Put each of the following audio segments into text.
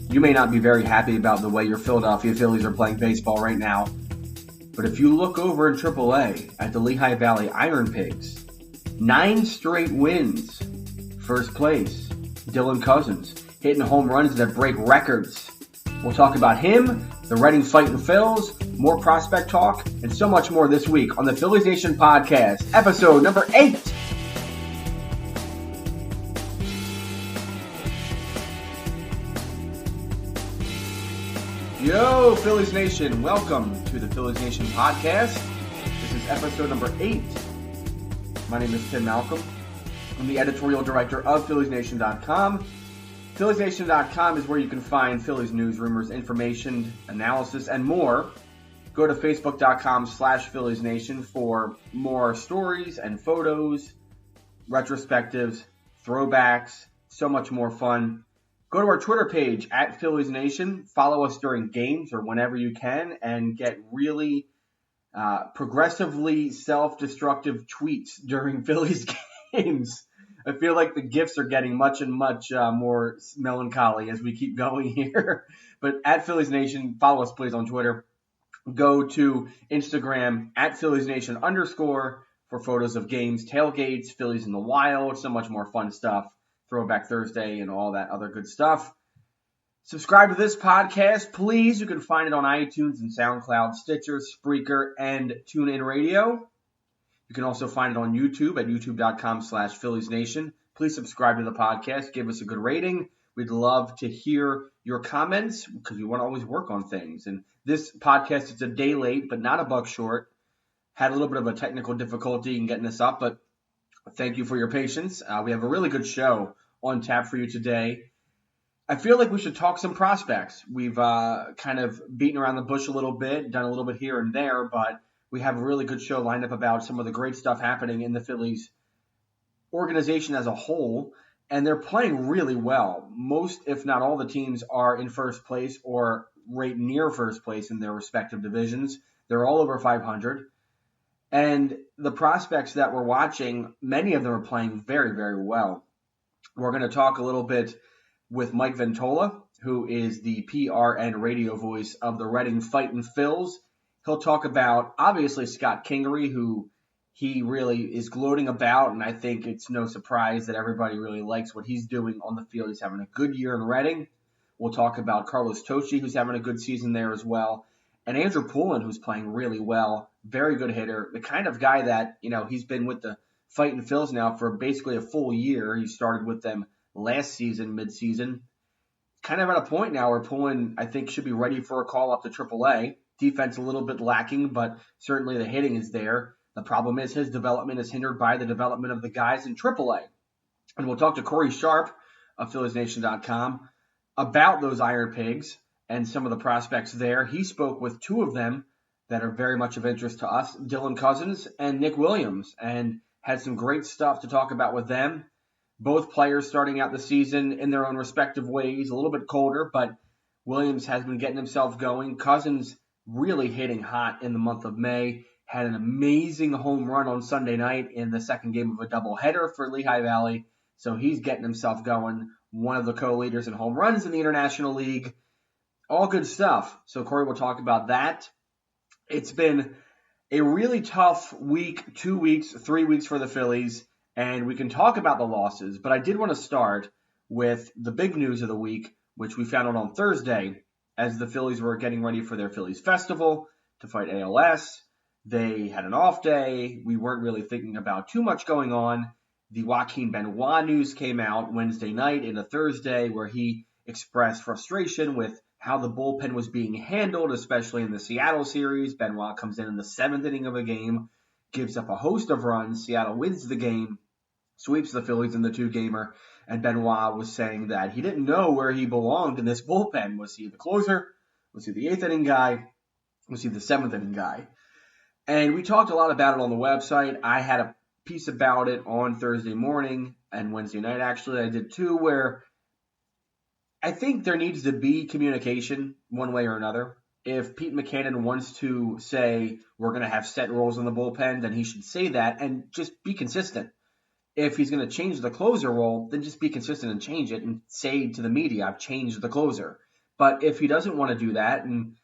You may not be very happy about the way your Philadelphia Phillies are playing baseball right now, but if you look over in AAA at the Lehigh Valley IronPigs, 9 straight wins. First place, Dylan Cozens, hitting home runs that break records. We'll talk about him, the Reading Fightin Phils, more prospect talk, and so much more this week on the Phillies Nation Podcast, episode number 8. Yo, Phillies Nation, welcome to the Phillies Nation Podcast. This is episode number 8. My name is Tim Malcolm. I'm the editorial director of PhilliesNation.com. PhilliesNation.com is where you can find Phillies news, rumors, information, analysis, and more. Go to Facebook.com/PhilliesNation for more stories and photos, retrospectives, throwbacks, so much more fun. Go to our Twitter page at Phillies Nation. Follow us during games or whenever you can and get really progressively self-destructive tweets during Phillies games. I feel like the GIFs are getting much more melancholy as we keep going here. But at Phillies Nation, follow us please on Twitter. Go to Instagram at Phillies Nation _ for photos of games, tailgates, Phillies in the wild, so much more fun stuff. Throwback Thursday and all that other good stuff. Subscribe to this podcast, please. You can find it on iTunes and SoundCloud, Stitcher, Spreaker, and TuneIn Radio. You can also find it on YouTube at youtube.com/Phillies Nation. Please subscribe to the podcast. Give us a good rating. We'd love to hear your comments because we want to always work on things. And this podcast is a day late, but not a buck short. Had a little bit of a technical difficulty in getting this up, but thank you for your patience. We have a really good show on tap for you today. I feel like we should talk some prospects. We've kind of beaten around the bush a little bit, done a little bit here and there, but we have a really good show lined up about some of the great stuff happening in the Phillies organization as a whole, and they're playing really well. Most, if not all, the teams are in first place or right near first place in their respective divisions. They're all over 500. And the prospects that we're watching, many of them are playing very, very well. We're going to talk a little bit with Mike Ventola, who is the PR and radio voice of the Reading Fightin Phils. He'll talk about, obviously, Scott Kingery, who he really is gloating about, and I think it's no surprise that everybody really likes what he's doing on the field. He's having a good year in Reading. We'll talk about Carlos Toshi, who's having a good season there as well, and Andrew Poulin, who's playing really well, very good hitter, the kind of guy that, he's been with the Fightin Phils now for basically a full year. He started with them last season, mid-season. Kind of at a point now where Poulin, I think, should be ready for a call up to AAA. Defense a little bit lacking, but certainly the hitting is there. The problem is his development is hindered by the development of the guys in AAA. And we'll talk to Corey Sharp of PhilliesNation.com about those IronPigs and some of the prospects there. He spoke with 2 of them that are very much of interest to us, Dylan Cozens and Nick Williams, and had some great stuff to talk about with them. Both players starting out the season in their own respective ways, a little bit colder, but Williams has been getting himself going. Cozens really hitting hot in the month of May, had an amazing home run on Sunday night in the second game of a doubleheader for Lehigh Valley, so he's getting himself going. One of the co-leaders in home runs in the International League. All good stuff. So Corey will talk about that. It's been a really tough week, 2 weeks, 3 weeks for the Phillies, and we can talk about the losses, but I did want to start with the big news of the week, which we found out on Thursday as the Phillies were getting ready for their Phillies Festival to fight ALS. They had an off day. We weren't really thinking about too much going on. The Joaquin Benoit news came out Wednesday night into Thursday where he expressed frustration with how the bullpen was being handled, especially in the Seattle series. Benoit comes in the 7th inning of a game, gives up a host of runs. Seattle wins the game, sweeps the Phillies in the 2-gamer, and Benoit was saying that he didn't know where he belonged in this bullpen. Was he the closer? Was he the 8th inning guy? Was he the 7th inning guy? And we talked a lot about it on the website. I had a piece about it on Thursday morning and Wednesday night, actually. I did too, where I think there needs to be communication one way or another. If Pete Mackanin wants to say we're going to have set roles in the bullpen, then he should say that and just be consistent. If he's going to change the closer role, then just be consistent and change it and say to the media, I've changed the closer. But if he doesn't want to do that, and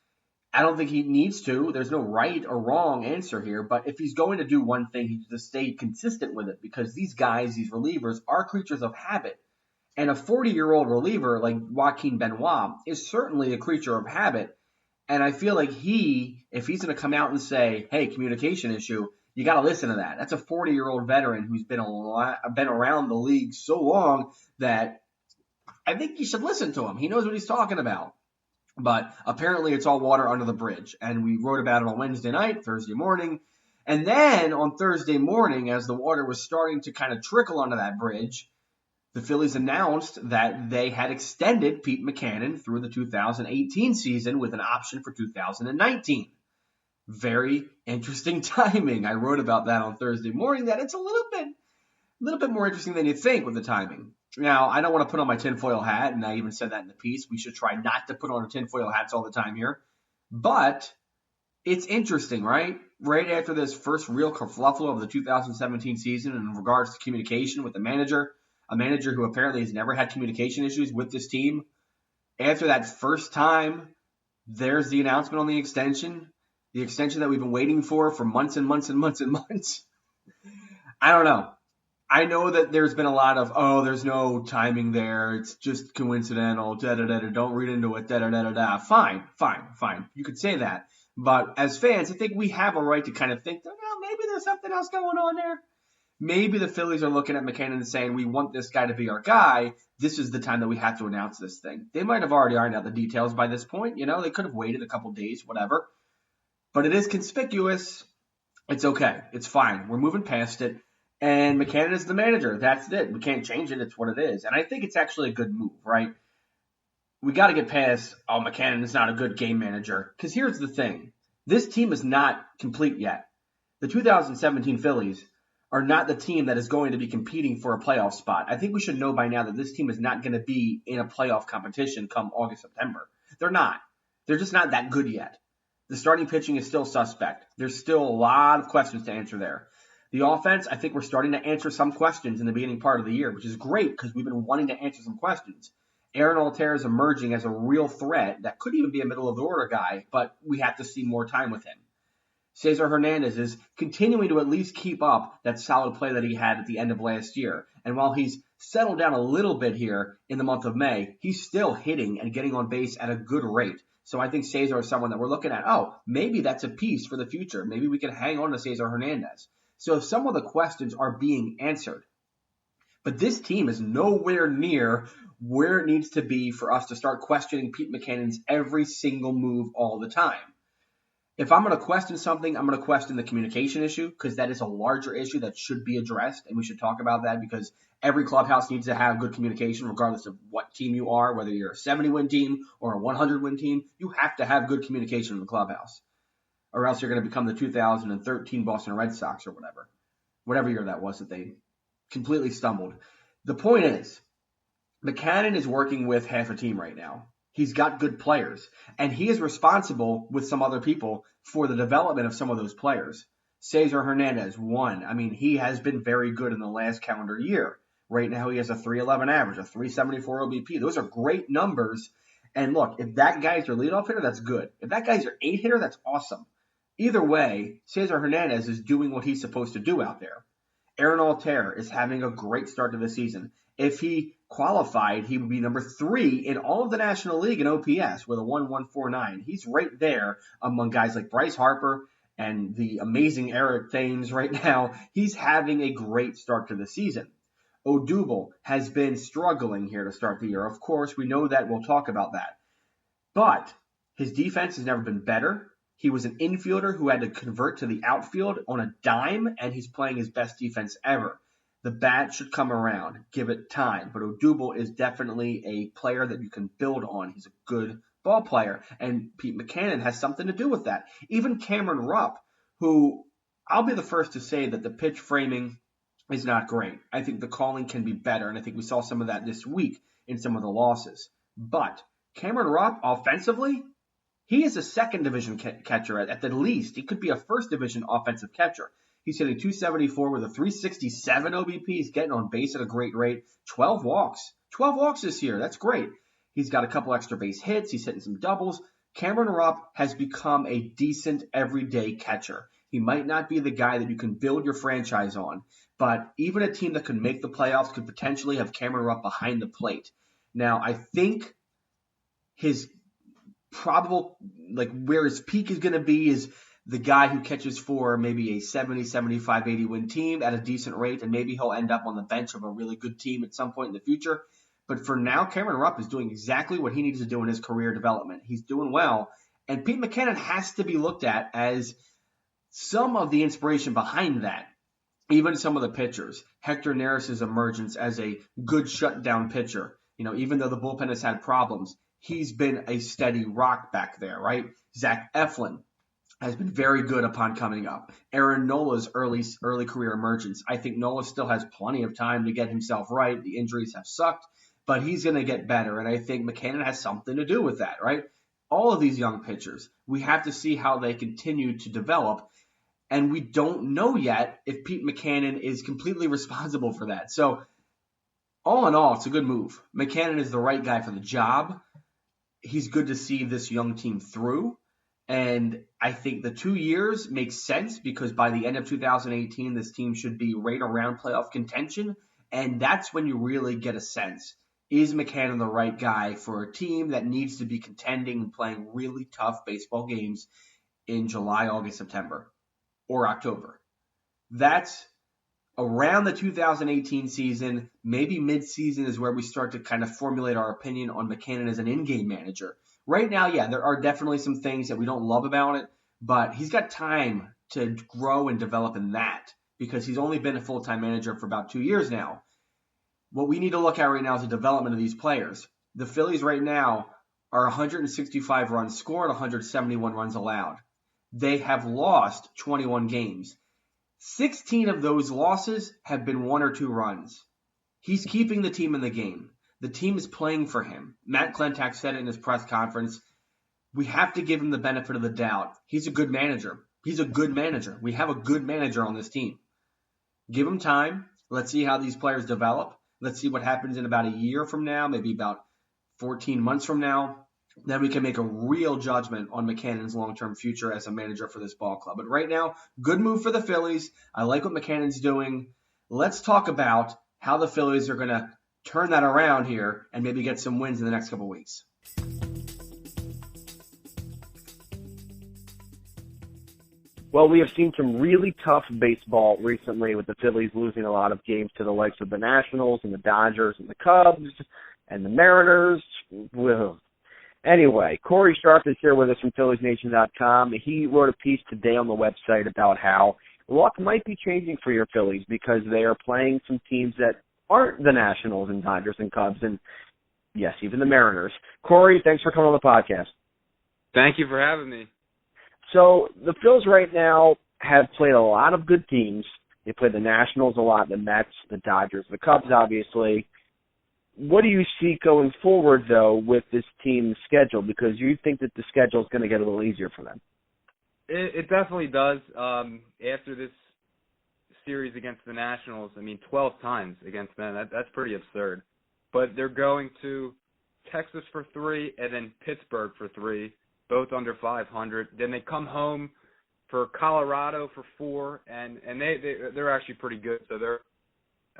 I don't think he needs to, there's no right or wrong answer here. But if he's going to do one thing, he needs to stay consistent with it, because these guys, these relievers, are creatures of habit. And a 40-year-old reliever like Joaquin Benoit is certainly a creature of habit. And I feel like if he's going to come out and say, hey, communication issue, you got to listen to that. That's a 40-year-old veteran who's been around the league so long that I think you should listen to him. He knows what he's talking about. But apparently it's all water under the bridge. And we wrote about it on Wednesday night, Thursday morning. And then on Thursday morning, as the water was starting to kind of trickle under that bridge, the Phillies announced that they had extended Pete Mackanin through the 2018 season with an option for 2019. Very interesting timing. I wrote about that on Thursday morning, that it's a little bit more interesting than you think with the timing. Now, I don't want to put on my tinfoil hat, and I even said that in the piece. We should try not to put on our tinfoil hats all the time here. But it's interesting, right? Right after this first real kerfluffle of the 2017 season in regards to communication with the manager, a manager who apparently has never had communication issues with this team. After that first time, there's the announcement on the extension that we've been waiting for months and months and months and months. I don't know. I know that there's been a lot of, there's no timing there. It's just coincidental. Da-da-da-da. Don't read into it. Da-da-da-da-da. Fine. You could say that. But as fans, I think we have a right to kind of think, maybe there's something else going on there. Maybe the Phillies are looking at Mackanin and saying, we want this guy to be our guy. This is the time that we have to announce this thing. They might have already ironed out the details by this point. They could have waited a couple days, whatever. But it is conspicuous. It's okay. It's fine. We're moving past it. And Mackanin is the manager. That's it. We can't change it. It's what it is. And I think it's actually a good move, right? We got to get past, Mackanin is not a good game manager. Because here's the thing. This team is not complete yet. The 2017 Phillies are not the team that is going to be competing for a playoff spot. I think we should know by now that this team is not going to be in a playoff competition come August, September. They're not. They're just not that good yet. The starting pitching is still suspect. There's still a lot of questions to answer there. The offense, I think we're starting to answer some questions in the beginning part of the year, which is great because we've been wanting to answer some questions. Aaron Altair is emerging as a real threat that could even be a middle-of-the-order guy, but we have to see more time with him. Cesar Hernandez is continuing to at least keep up that solid play that he had at the end of last year. And while he's settled down a little bit here in the month of May, he's still hitting and getting on base at a good rate. So I think Cesar is someone that we're looking at, maybe that's a piece for the future. Maybe we can hang on to Cesar Hernandez. So if some of the questions are being answered, but this team is nowhere near where it needs to be for us to start questioning Pete Mackanin's every single move all the time. If I'm going to question something, I'm going to question the communication issue because that is a larger issue that should be addressed, and we should talk about that because every clubhouse needs to have good communication regardless of what team you are, whether you're a 70-win team or a 100-win team. You have to have good communication in the clubhouse, or else you're going to become the 2013 Boston Red Sox or whatever year that was that they completely stumbled. The point is, Mackanin is working with half a team right now. He's got good players, and he is responsible with some other people for the development of some of those players. Cesar Hernandez, one. I mean, he has been very good in the last calendar year. Right now, he has a 311 average, a 374 OBP. Those are great numbers. And look, if that guy's your leadoff hitter, that's good. If that guy's your 8 hitter, that's awesome. Either way, Cesar Hernandez is doing what he's supposed to do out there. Aaron Altair is having a great start to the season. If he qualified, he would be number 3 in all of the National League in OPS with a 1.149. He's right there among guys like Bryce Harper and the amazing Eric Thames right now. He's having a great start to the season. Odubel has been struggling here to start the year. Of course, we know that. We'll talk about that. But his defense has never been better. He was an infielder who had to convert to the outfield on a dime, and he's playing his best defense ever. The bat should come around. Give it time. But Odubel is definitely a player that you can build on. He's a good ball player, and Pete Mackanin has something to do with that. Even Cameron Rupp, who I'll be the first to say that the pitch framing is not great. I think the calling can be better, and I think we saw some of that this week in some of the losses. But Cameron Rupp, offensively, he is a second division catcher at the least. He could be a first division offensive catcher. He's hitting 274 with a 367 OBP. He's getting on base at a great rate. 12 walks. 12 walks this year. That's great. He's got a couple extra base hits. He's hitting some doubles. Cameron Rupp has become a decent everyday catcher. He might not be the guy that you can build your franchise on, but even a team that could make the playoffs could potentially have Cameron Rupp behind the plate. Now, I think his probable, where his peak is going to be is the guy who catches for maybe a 70, 75, 80 win team at a decent rate, and maybe he'll end up on the bench of a really good team at some point in the future. But for now, Cameron Rupp is doing exactly what he needs to do in his career development. He's doing well, and Pete Mackanin has to be looked at as some of the inspiration behind that. Even some of the pitchers. Hector Neris' emergence as a good shutdown pitcher. Even though the bullpen has had problems, he's been a steady rock back there, right? Zach Eflin has been very good upon coming up. Aaron Nola's early career emergence. I think Nola still has plenty of time to get himself right. The injuries have sucked, but he's going to get better, and I think Mackanin has something to do with that, right? All of these young pitchers, we have to see how they continue to develop, and we don't know yet if Pete Mackanin is completely responsible for that. So all in all, it's a good move. Mackanin is the right guy for the job. He's good to see this young team through. And I think the 2 years makes sense because by the end of 2018, this team should be right around playoff contention. And that's when you really get a sense. Is Mackanin the right guy for a team that needs to be contending and playing really tough baseball games in July, August, September, or October? That's around the 2018 season. Maybe mid-season is where we start to kind of formulate our opinion on Mackanin as an in-game manager. Right now, yeah, there are definitely some things that we don't love about it, but he's got time to grow and develop in that because he's only been a full-time manager for about 2 years now. What we need to look at right now is the development of these players. The Phillies right now are 165 runs scored, 171 runs allowed. They have lost 21 games. 16 of those losses have been 1 or 2 runs. He's keeping the team in the game. The team is playing for him. Matt Klentak said it in his press conference. We have to give him the benefit of the doubt. He's a good manager. He's a good manager. We have a good manager on this team. Give him time. Let's see how these players develop. Let's see what happens in about a year from now, maybe about 14 months from now. Then we can make a real judgment on Mackanin's long-term future as a manager for this ball club. But right now, good move for the Phillies. I like what Mackanin's doing. Let's talk about how the Phillies are going to turn that around here and maybe get some wins in the next couple weeks. Well, we have seen some really tough baseball recently with the Phillies losing a lot of games to the likes of the Nationals and the Dodgers and the Cubs and the Mariners. Well, anyway, Corey Sharp is here with us from PhilliesNation.com. He wrote a piece today on the website about how luck might be changing for your Phillies because they are playing some teams that aren't the Nationals and Dodgers and Cubs and, yes, even the Mariners. Corey, thanks for coming on the podcast. Thank you for having me. So the Phils right now have played a lot of good teams. They played the Nationals a lot, the Mets, the Dodgers, the Cubs, obviously. What do you see going forward, though, with this team's schedule? Because you think that the schedule is going to get a little easier for them. It definitely does. After this series against the Nationals, 12 times against them, that's pretty absurd. But they're going to Texas for 3 and then Pittsburgh for 3, both under 500. Then they come home for Colorado for 4, and they're actually pretty good. So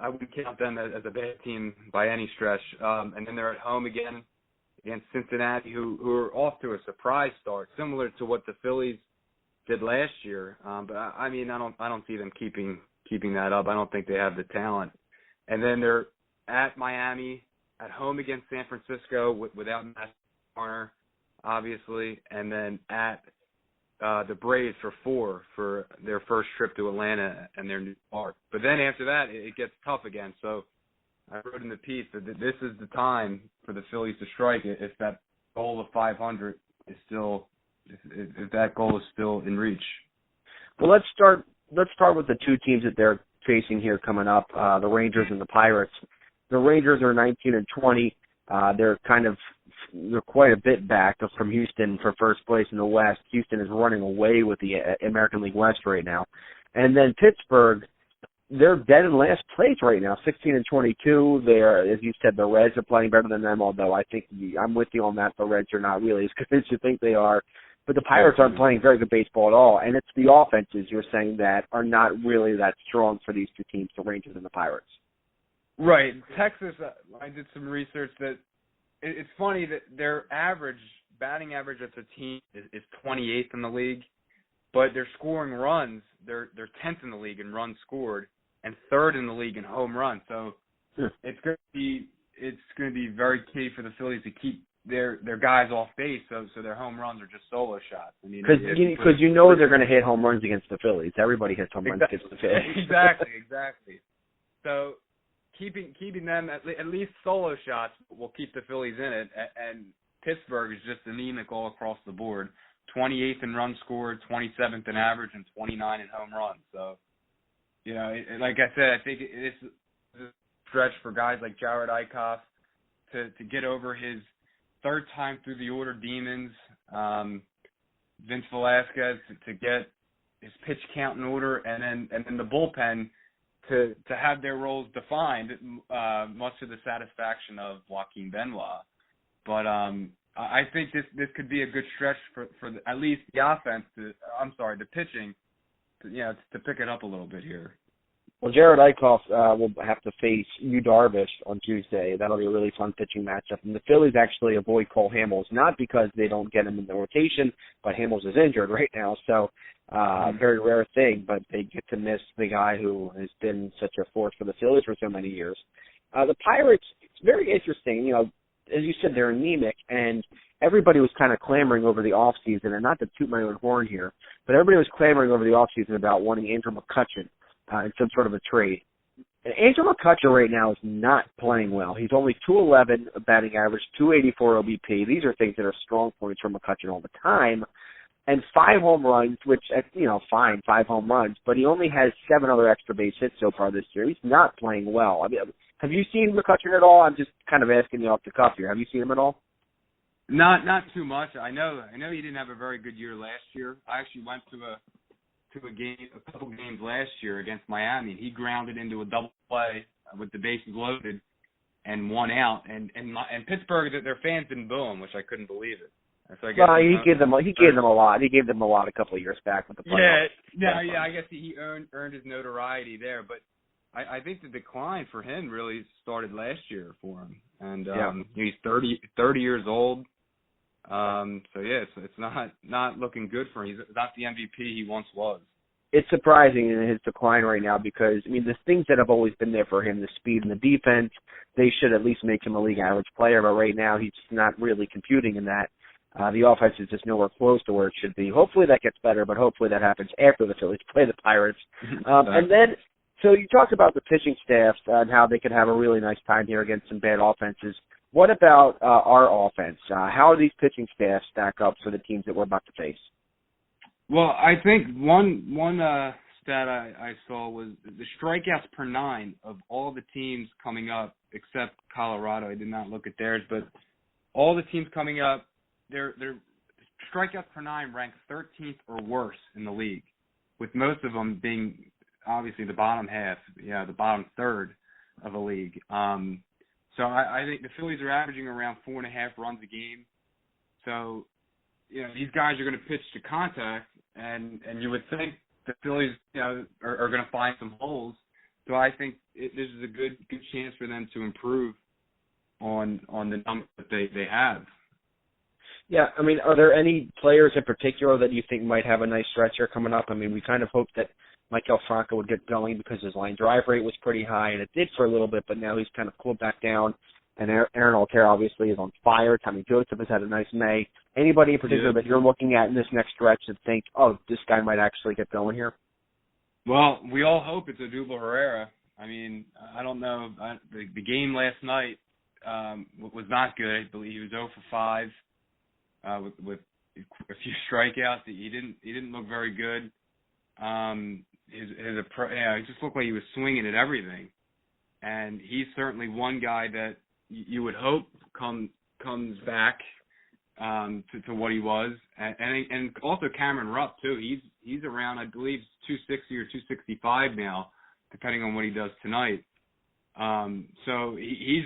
I wouldn't count them as a bad team by any stretch. And then they're at home again against Cincinnati, who are off to a surprise start, similar to what the Phillies did last year. But I don't see them keeping that up. I don't think they have the talent. And then they're at Miami, at home against San Francisco without Matt Garner, obviously, and then at the Braves for 4 for their first trip to Atlanta and their new park. But then after that, it gets tough again. So I wrote in the piece that this is the time for the Phillies to strike if that goal of 500 is still, if that goal is still in reach. Well, let's start with the 2 teams that they're facing here coming up, the Rangers and the Pirates. The Rangers are 19-20. They're quite a bit back from Houston for first place in the West. Houston is running away with the American League West right now. And then Pittsburgh, they're dead in last place right now, 16-22. They're, as you said, the Reds are playing better than them, although I think I'm with you on that. The Reds are not really as good as you think they are. But the Pirates aren't playing very good baseball at all, and it's the offenses, you're saying, that are not really that strong for these two teams, the Rangers and the Pirates. Right. Texas, I did some research that it's funny that their batting average as a team is 28th in the league, but their scoring runs, they're 10th in the league in runs scored and 3rd in the league in home runs. So it's going to be very key for the Phillies to keep their guys off base, so their home runs are just solo shots. I mean, because they're going to hit home runs against the Phillies. Everybody hits home runs against the Phillies. Exactly. So keeping them at least solo shots will keep the Phillies in it. And Pittsburgh is just anemic all across the board. 28th in runs scored, 27th in average, and 29 in home runs. So, like I said, I think it's a stretch for guys like Jared Eichhoff to get over his third time through the order demons. Vince Velasquez to get his pitch count in order, and then the bullpen to have their roles defined, much to the satisfaction of Joaquin Benoit. But I think this could be a good stretch for at least the offense the pitching to pick it up a little bit here. Well, Jared Eichhoff will have to face Yu Darvish on Tuesday. That'll be a really fun pitching matchup. And the Phillies actually avoid Cole Hamels, not because they don't get him in the rotation, but Hamels is injured right now. So very rare thing, but they get to miss the guy who has been such a force for the Phillies for so many years. The Pirates, it's very interesting. As you said, they're anemic, and everybody was kind of clamoring over the offseason, and not to toot my own horn here, but everybody was clamoring over the offseason about wanting Andrew McCutchen in some sort of a trade. And Andrew McCutchen right now is not playing well. He's only 211 batting average, 284 OBP. These are things that are strong points for McCutchen all the time. And 5 home runs, which, fine, 5 home runs, but he only has 7 other extra base hits so far this year. He's not playing well. I mean, have you seen McCutchen at all? I'm just kind of asking you off the cuff here. Have you seen him at all? Not too much. I know he didn't have a very good year last year. I actually went to a couple games last year against Miami. He grounded into a double play with the bases loaded and 1 out. And Pittsburgh, their fans didn't boo him, which I couldn't believe it. So I guess he gave them a lot. He gave them a lot a couple of years back with the playoffs. Yeah. I guess he earned his notoriety there, but I think the decline for him really started last year for him, and he's 30 years old. It's not looking good for him. He's not the MVP he once was. It's surprising in his decline right now because, the things that have always been there for him, the speed and the defense, they should at least make him a league average player, but right now he's just not really computing in that. The offense is just nowhere close to where it should be. Hopefully that gets better, but hopefully that happens after the Phillies play the Pirates. And then, so you talked about the pitching staff and how they could have a really nice time here against some bad offenses. What about our offense? How are these pitching staffs stack up for the teams that we're about to face? Well, I think one stat I saw was the strikeouts per 9 of all the teams coming up, except Colorado. I did not look at theirs, but all the teams coming up, their strikeouts per 9 rank 13th or worse in the league, with most of them being obviously the bottom half, the bottom third of the league. So I think the Phillies are averaging around 4.5 runs a game. So, these guys are going to pitch to contact, and you would think the Phillies, are going to find some holes. So I think this is a good chance for them to improve on the numbers that they have. Yeah, are there any players in particular that you think might have a nice stretch here coming up? We kind of hoped that Maikel Franco would get going because his line drive rate was pretty high, and it did for a little bit, but now he's kind of cooled back down. And Aaron Altherr obviously is on fire. Tommy Joseph has had a nice May. Anybody in particular that you're looking at in this next stretch that think, this guy might actually get going here? Well, we all hope it's Odubel Herrera. I don't know. The game last night was not good. I believe he was 0 for 5 with a few strikeouts. He didn't look very good. He just looked like he was swinging at everything, and he's certainly one guy that you would hope comes back to what he was, and also Cameron Rupp too. He's around, I believe, 260 or 265 now. depending on what he does tonight. So he's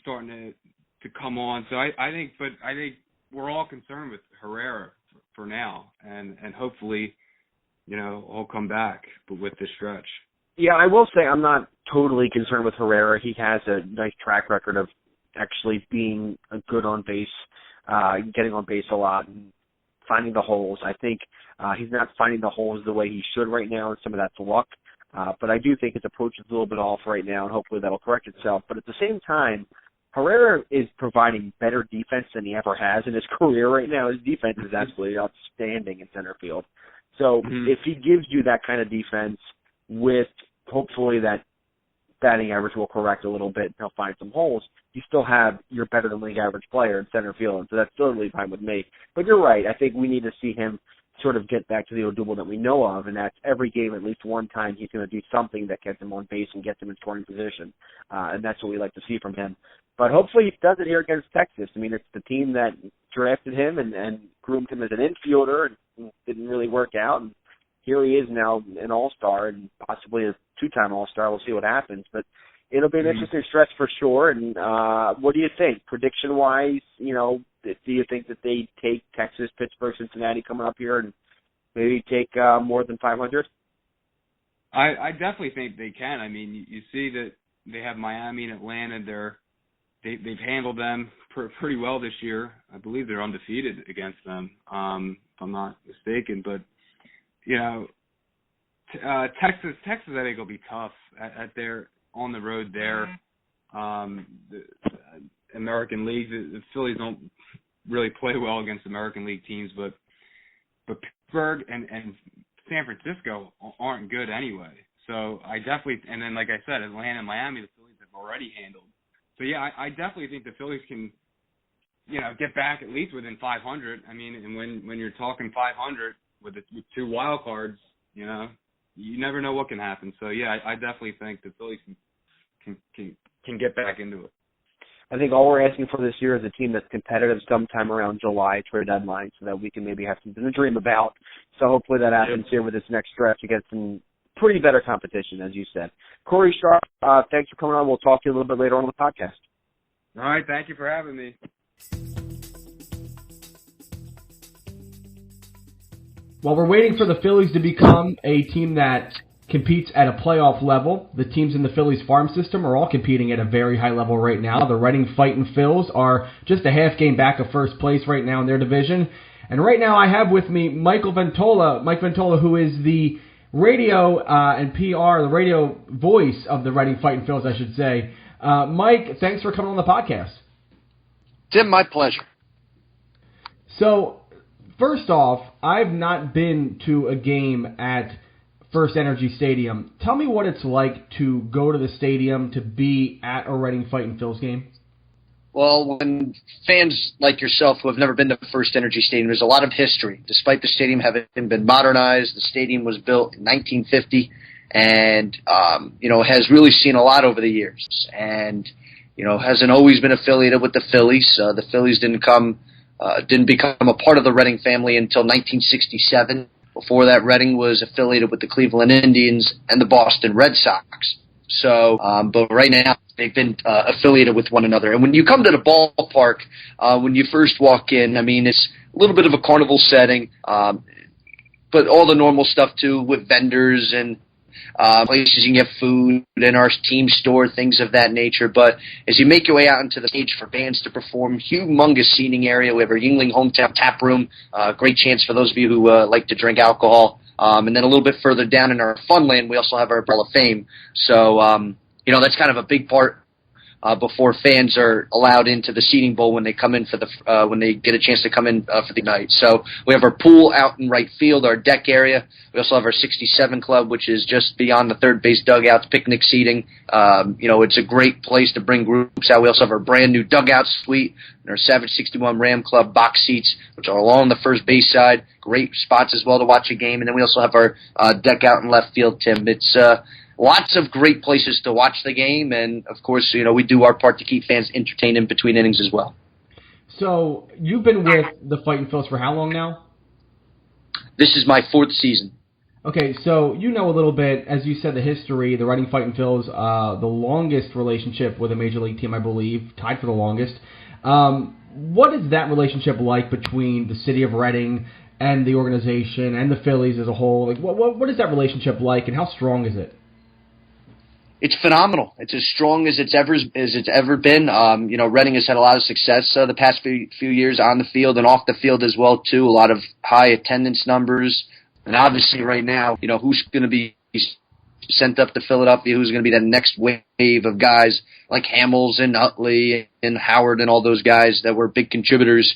starting to come on. So I think we're all concerned with Herrera for now, and hopefully, he'll come back, but with this stretch. Yeah, I will say I'm not totally concerned with Herrera. He has a nice track record of actually being good on base, getting on base a lot, and finding the holes. I think he's not finding the holes the way he should right now, and some of that's luck. But I do think his approach is a little bit off right now, and hopefully that'll correct itself. But at the same time, Herrera is providing better defense than he ever has in his career right now. His defense is absolutely outstanding in center field. So if he gives you that kind of defense with hopefully that batting average will correct a little bit and he'll find some holes, you still have your better than league average player in center field, and so that's totally fine with me. But you're right. I think we need to see him sort of get back to the Odubel that we know of, and that's every game at least one time he's going to do something that gets him on base and gets him in scoring position, and that's what we like to see from him. But hopefully he does it here against Texas. I mean, it's the team that drafted him and groomed him as an infielder, and it didn't really work out, and here he is now an all-star and possibly a two-time all-star. We'll see what happens, but it'll be an interesting stretch for sure. And what do you think, prediction-wise? Do you think that they take Texas, Pittsburgh, Cincinnati coming up here and maybe take more than 500? I definitely think they can. I mean, you see that they have Miami and Atlanta. They've handled them pretty well this year. I believe they're undefeated against them, if I'm not mistaken. But Texas, I think will be tough at their on the road there. The American League, the Phillies don't really play well against American League teams, but Pittsburgh and San Francisco aren't good anyway. So I definitely, and then like I said, Atlanta and Miami, the Phillies have already handled. So yeah, I definitely think the Phillies can, get back at least within 500. I mean, and when you're talking 500 with two wild cards, you never know what can happen. So yeah, I definitely think the Phillies can get back into it. I think all we're asking for this year is a team that's competitive sometime around July trade deadline, so that we can maybe have something to dream about. So hopefully that happens here with this next stretch against some pretty better competition, as you said. Corey Sharp, thanks for coming on. We'll talk to you a little bit later on the podcast. All right, thank you for having me. While we're waiting for the Phillies to become a team that competes at a playoff level, the teams in the Phillies farm system are all competing at a very high level right now. The Reading Fightin Phils are just a half game back of first place right now in their division. And right now I have with me Mike Ventola, who is the radio and PR, the radio voice of the Reading Fightin Phils, I should say. Mike, thanks for coming on the podcast. Tim, my pleasure. So, first off, I've not been to a game at First Energy Stadium. Tell me what it's like to go to the stadium, to be at a Reading Fightin Phils game. Well, when fans like yourself who have never been to First Energy Stadium, there's a lot of history. Despite the stadium having been modernized, the stadium was built in 1950 and, has really seen a lot over the years. And, hasn't always been affiliated with the Phillies. The Phillies didn't become a part of the Reading family until 1967. Before that, Reading was affiliated with the Cleveland Indians and the Boston Red Sox. So, but right now, they've been affiliated with one another. And when you come to the ballpark, when you first walk in, I mean, it's a little bit of a carnival setting, but all the normal stuff, too, with vendors and places you can get food and our team store, things of that nature. But as you make your way out into the stage for bands to perform, humongous seating area. We have our Yuengling Hometown Tap Room, great chance for those of you who like to drink alcohol. And then a little bit further down in our Funland, we also have our Hall of Fame. So, that's kind of a big part before fans are allowed into the seating bowl when they come in when they get a chance to come in for the night. So we have our pool out in right field, our deck area. We also have our 67 Club, which is just beyond the third base dugouts, picnic seating. It's a great place to bring groups out. We also have our brand new dugout suite and our Savage 61 Ram Club box seats, which are along the first base side. Great spots as well to watch a game. And then we also have our deck out in left field, Tim. It's lots of great places to watch the game, and, of course, we do our part to keep fans entertained in between innings as well. So, you've been with the Fightin Phils for how long now? This is my fourth season. Okay, so you know a little bit, as you said, the history, the Reading Fightin Phils, the longest relationship with a major league team, I believe, tied for the longest. What is that relationship like between the city of Reading and the organization and the Phillies as a whole? Like, what is that relationship like, and how strong is it? It's phenomenal. It's as strong as it's ever been. Reading has had a lot of success the past few years on the field and off the field as well too. A lot of high attendance numbers, and obviously right now, who's going to be sent up to Philadelphia? Who's going to be the next wave of guys like Hamels and Utley and Howard and all those guys that were big contributors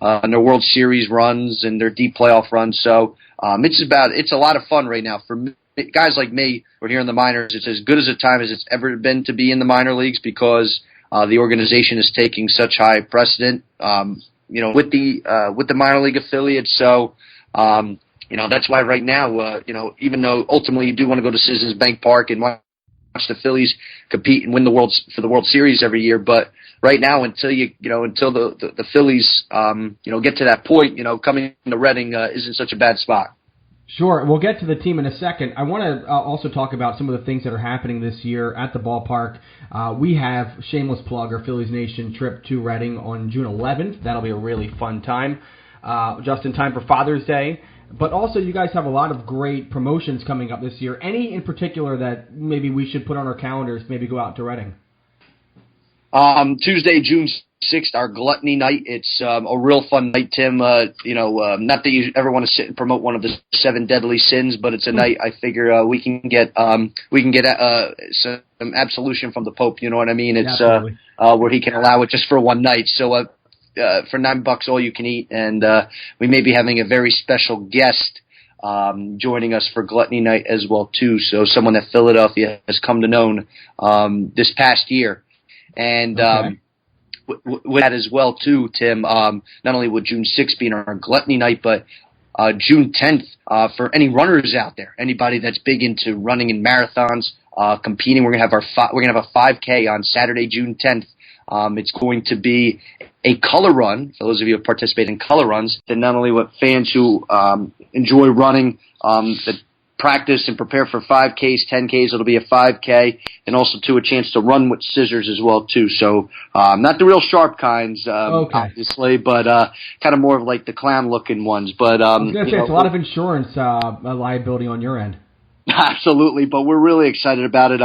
in their World Series runs and their deep playoff runs. So it's a lot of fun right now for me. Guys like me, we're here in the minors. It's as good as a time as it's ever been to be in the minor leagues because the organization is taking such high precedent, with the minor league affiliates. So, that's why right now, even though ultimately you do want to go to Citizens Bank Park and watch the Phillies compete and win for the World Series every year, but right now until the Phillies, get to that point, coming to Reading isn't such a bad spot. Sure. We'll get to the team in a second. I want to also talk about some of the things that are happening this year at the ballpark. We have, shameless plug, our Phillies Nation trip to Reading on June 11th. That'll be a really fun time, just in time for Father's Day. But also, you guys have a lot of great promotions coming up this year. Any in particular that maybe we should put on our calendars, maybe go out to Reading? Tuesday, June 6th, our Gluttony Night. It's a real fun night, Tim. Not that you ever want to sit and promote one of the 7 deadly sins, but it's a night I figure we can get some absolution from the Pope. You know what I mean? It's where he can allow it just for one night. So for $9 all you can eat, and we may be having a very special guest joining us for Gluttony Night as well too. So someone that Philadelphia has come to know this past year. And with that as well, too, Tim, not only would June 6th be our Gluttony Night, but June 10th, for any runners out there, anybody that's big into running and marathons, competing, we're gonna have a 5K on Saturday, June 10th. It's going to be a color run for those of you who participate in color runs. Then not only what fans who enjoy running, that practice and prepare for 5Ks, 10Ks. It'll be a 5K, and also a chance to run with scissors as well too. So not the real sharp kinds, obviously, but kind of more of like the clown looking ones. But I was gonna say it's a lot of insurance liability on your end. Absolutely, but we're really excited about it.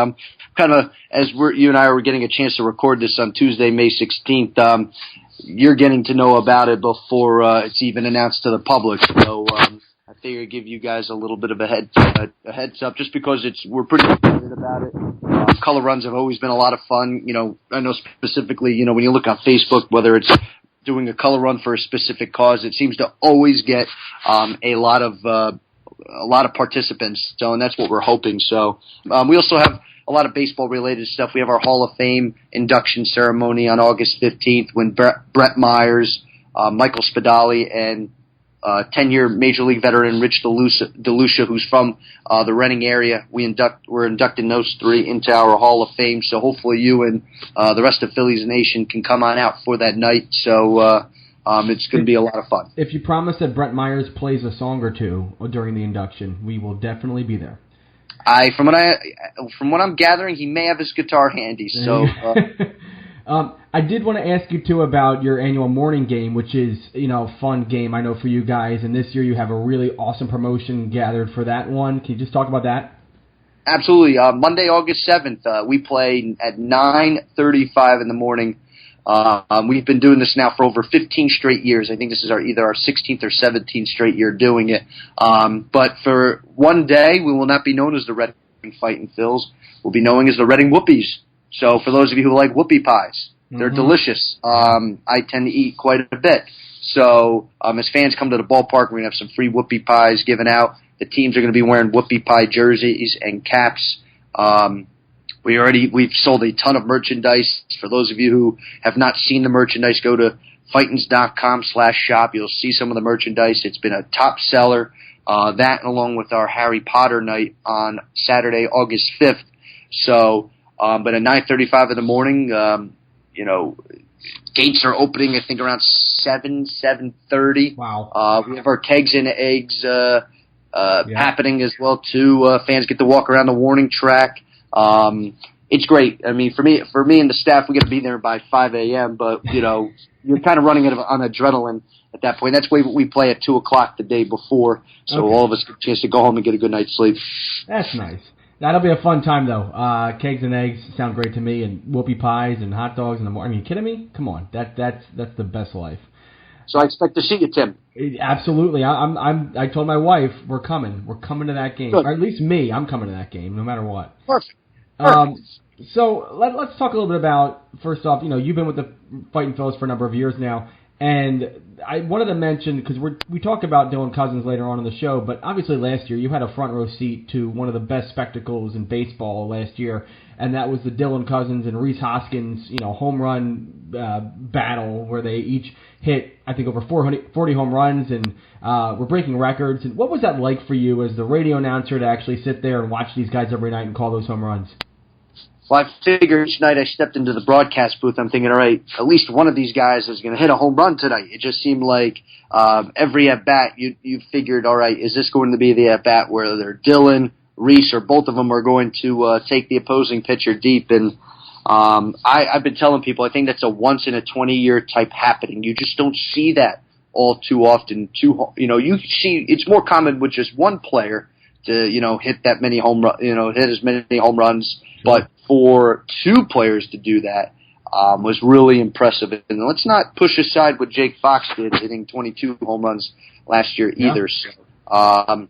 Kind of as you and I are getting a chance to record this on Tuesday, May 16th. You're getting to know about it before it's even announced to the public. So I figure I'd give you guys a little bit of a heads up, just because we're pretty excited about it. Color runs have always been a lot of fun. I know specifically, when you look on Facebook, whether it's doing a color run for a specific cause, it seems to always get a lot of participants. So, and that's what we're hoping. So, we also have a lot of baseball related stuff. We have our Hall of Fame induction ceremony on August 15th when Brett Myers, Michael Spadali, and 10-year Major League veteran Rich DeLucia, who's from the Reading area. We're inducting those 3 into our Hall of Fame. So hopefully you and the rest of Phillies Nation can come on out for that night. So it's going to be a lot of fun. If you promise that Brett Myers plays a song or two during the induction, we will definitely be there. From what I'm gathering, he may have his guitar handy. So. I did want to ask you, too, about your annual morning game, which is, a fun game, I know, for you guys. And this year you have a really awesome promotion gathered for that one. Can you just talk about that? Absolutely. Monday, August 7th, we play at 9:35 in the morning. We've been doing this now for over 15 straight years. I think this is either our 16th or 17th straight year doing it. But for one day, we will not be known as the Reading Fightin Phils. We'll be known as the Reading Whoopies. So for those of you who like whoopie pies, they're delicious. I tend to eat quite a bit. So as fans come to the ballpark, we're going to have some free whoopie pies given out. The teams are going to be wearing whoopie pie jerseys and caps. We've sold a ton of merchandise. For those of you who have not seen the merchandise, go to Fightins.com/shop. You'll see some of the merchandise. It's been a top seller. That along with our Harry Potter night on Saturday, August 5th. So, but at 9:35 in the morning, gates are opening, I think, around 7:30. Wow. We have our kegs and eggs happening as well too. Fans get to walk around the warning track. It's great. I mean, for me and the staff, we got to be there by 5 a.m. But you're kind of running on adrenaline at that point. That's why we play at 2:00 the day before, so all of us get a chance to go home and get a good night's sleep. That's nice. That'll be a fun time though. Kegs and eggs sound great to me, and whoopie pies and hot dogs in the morning. Are you kidding me? Come on, that's the best life. So I expect to see you, Tim. Absolutely. I told my wife we're coming. We're coming to that game, Good. or at least me. I'm coming to that game, no matter what. Perfect. So let's talk a little bit about, first off, you've been with the Fightin Phils for a number of years now, and I wanted to mention, because we talk about Dylan Cozens later on in the show, but obviously last year you had a front row seat to one of the best spectacles in baseball last year, and that was the Dylan Cozens and Rhys Hoskins, home run battle where they each hit, I think, over 40 home runs and were breaking records. And what was that like for you as the radio announcer to actually sit there and watch these guys every night and call those home runs? Well, I figured each night I stepped into the broadcast booth, I'm thinking, all right, at least one of these guys is going to hit a home run tonight. It just seemed like every at-bat you figured, all right, is this going to be the at-bat where they're Dylan, Rhys, or both of them are going to take the opposing pitcher deep? And I've been telling people I think that's a once-in-a-20-year type happening. You just don't see that all too often. You see it's more common with just one player to hit that many hit as many home runs, but for two players to do that was really impressive. And let's not push aside what Jake Fox did, hitting 22 home runs last year either. Yeah. So,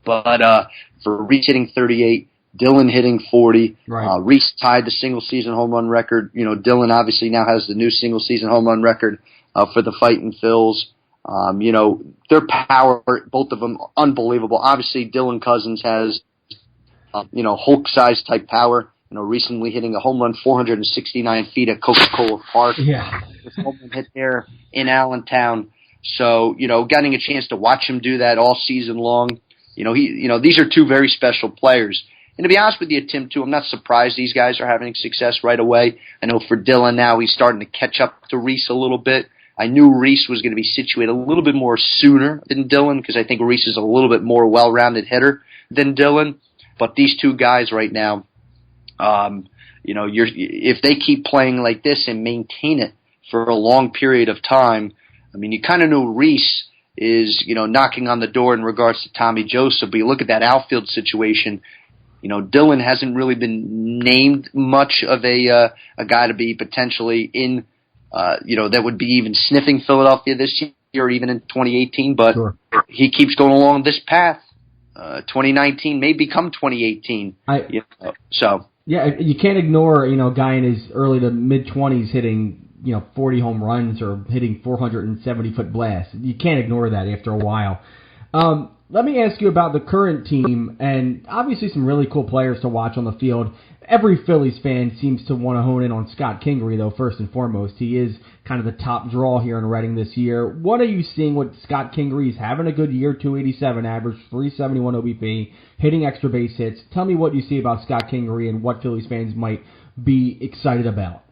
but for Rhys hitting 38, Dylan hitting 40, right. Rhys tied the single-season home run record. Dylan obviously now has the new single-season home run record for the Fightin Phils. Their power, both of them, unbelievable. Obviously, Dylan Cozens has, Hulk-sized type power. Recently hitting a home run 469 feet at Coca-Cola Park. Yeah. This home run hit there in Allentown. So, getting a chance to watch him do that all season long. These are two very special players. And to be honest with you, Tim, too, I'm not surprised these guys are having success right away. I know for Dylan now, he's starting to catch up to Rhys a little bit. I knew Rhys was going to be situated a little bit more sooner than Dylan because I think Rhys is a little bit more well-rounded hitter than Dylan. But these two guys right now, if they keep playing like this and maintain it for a long period of time, I mean, you kind of know Rhys is, knocking on the door in regards to Tommy Joseph, but you look at that outfield situation, Dylan hasn't really been named much of a guy to be potentially in, that would be even sniffing Philadelphia this year or even in 2018, but sure. He keeps going along this path. 2019 may become 2018. Yeah, you can't ignore, a guy in his early to mid-20s hitting, 40 home runs or hitting 470-foot blasts. You can't ignore that after a while. Let me ask you about the current team, and obviously some really cool players to watch on the field. Every Phillies fan seems to want to hone in on Scott Kingery, though, first and foremost. He is kind of the top draw here in Reading this year. What are you seeing with Scott Kingery? He's having a good year, 287 average, 371 OBP, hitting extra base hits. Tell me what you see about Scott Kingery and what Phillies fans might be excited about.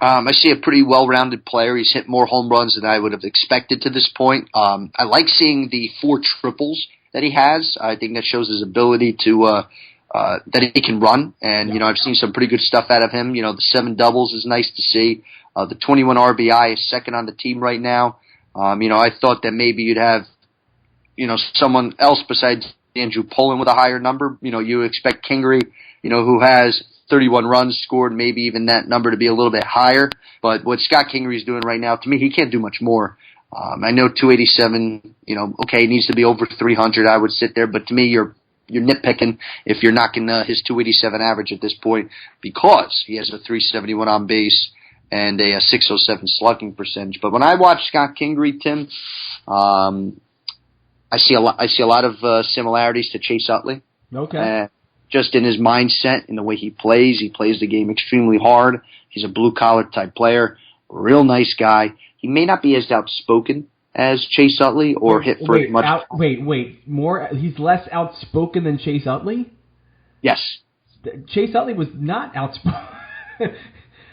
I see a pretty well-rounded player. He's hit more home runs than I would have expected to this point. I like seeing the 4 triples that he has. I think that shows his ability to that he can run, and I've seen some pretty good stuff out of him. The 7 doubles is nice to see. The 21 RBI is second on the team right now. I thought that maybe you'd have someone else besides Andrew Poland with a higher number. You expect Kingery, who has 31 runs scored, maybe even that number to be a little bit higher. But what Scott Kingery is doing right now, to me, he can't do much more. I know 287, okay, needs to be over 300. I would sit there, but to me, you're nitpicking if you're knocking his 287 average at this point because he has a 371 on base and a 607 slugging percentage. But when I watch Scott Kingery, Tim, I see a lot of similarities to Chase Utley. Okay. Just in his mindset, in the way he plays the game extremely hard. He's a blue-collar type player, real nice guy. He may not be as outspoken as Chase Utley or hit for as much. He's less outspoken than Chase Utley? Yes. Chase Utley was not outspoken.